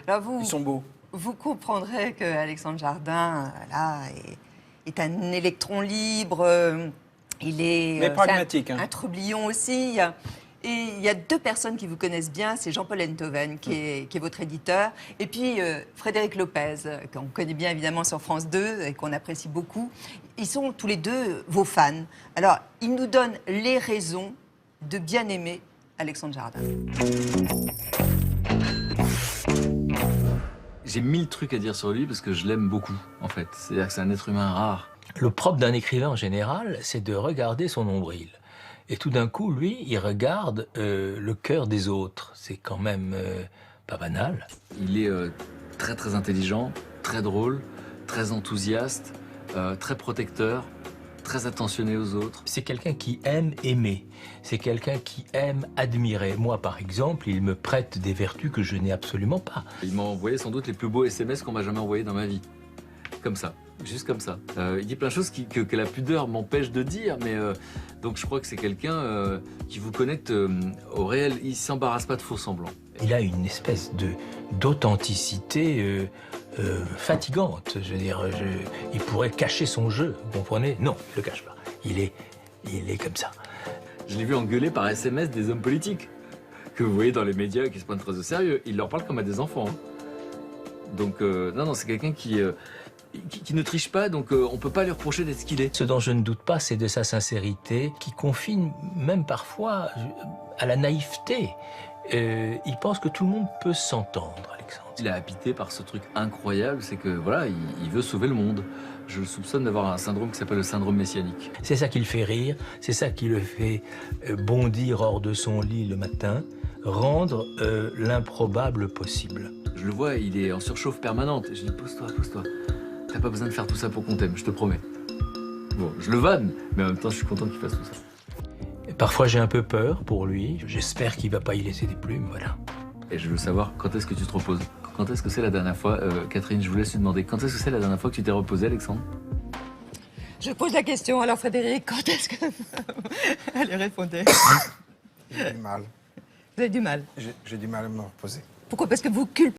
Alors vous, Ils sont beaux. vous comprendrez que Alexandre Jardin, là, est un électron libre. Il est Mais pragmatique. un trublion aussi. Et il y a deux personnes qui vous connaissent bien, c'est Jean-Paul Enthoven, qui est votre éditeur, et puis Frédéric Lopez, qu'on connaît bien évidemment sur France 2 et qu'on apprécie beaucoup. Ils sont tous les deux vos fans. Alors, ils nous donnent les raisons de bien aimer Alexandre Jardin. J'ai 1000 trucs à dire sur lui parce que je l'aime beaucoup, en fait. C'est-à-dire que c'est un être humain rare. Le propre d'un écrivain en général, c'est de regarder son nombril. Et tout d'un coup, lui, il regarde le cœur des autres. C'est quand même pas banal. Il est très très intelligent, très drôle, très enthousiaste, très protecteur, très attentionné aux autres. C'est quelqu'un qui aime aimer. C'est quelqu'un qui aime admirer. Moi, par exemple, il me prête des vertus que je n'ai absolument pas. Il m'a envoyé sans doute les plus beaux SMS qu'on m'a jamais envoyés dans ma vie. Comme ça. Juste comme ça. Il dit plein de choses que la pudeur m'empêche de dire, mais donc je crois que c'est quelqu'un qui vous connecte au réel. Il ne s'embarrasse pas de faux semblants. Il a une espèce d'authenticité fatigante. Je veux dire, il pourrait cacher son jeu, vous comprenez? Non, il ne le cache pas. Il est comme ça. Je l'ai vu engueuler par SMS des hommes politiques que vous voyez dans les médias qui se prennent très au sérieux. Il leur parle comme à des enfants. Hein. Donc non, c'est quelqu'un qui ne triche pas, donc on ne peut pas lui reprocher d'être ce qu'il est. Ce dont je ne doute pas, c'est de sa sincérité, qui confine même parfois à la naïveté. Il pense que tout le monde peut s'entendre, Alexandre. Il est habité par ce truc incroyable, c'est que voilà, il veut sauver le monde. Je le soupçonne d'avoir un syndrome qui s'appelle le syndrome messianique. C'est ça qui le fait rire, c'est ça qui le fait bondir hors de son lit le matin, rendre l'improbable possible. Je le vois, il est en surchauffe permanente. Je dis, pose-toi, pose-toi. T'as pas besoin de faire tout ça pour qu'on t'aime, je te promets. Bon, je le vanne, mais en même temps, je suis content qu'il fasse tout ça. Et parfois, j'ai un peu peur pour lui. J'espère qu'il va pas y laisser des plumes, voilà. Et je veux savoir, quand est-ce que tu te reposes? Quand est-ce que c'est la dernière fois, Catherine, je vous laisse lui demander, quand est-ce que c'est la dernière fois que tu t'es reposé, Alexandre? Je pose la question, alors Frédéric, quand est-ce que... Allez, répondez. J'ai du mal. Vous avez du mal. J'ai du mal à me reposer. Pourquoi? Parce que vous culpez.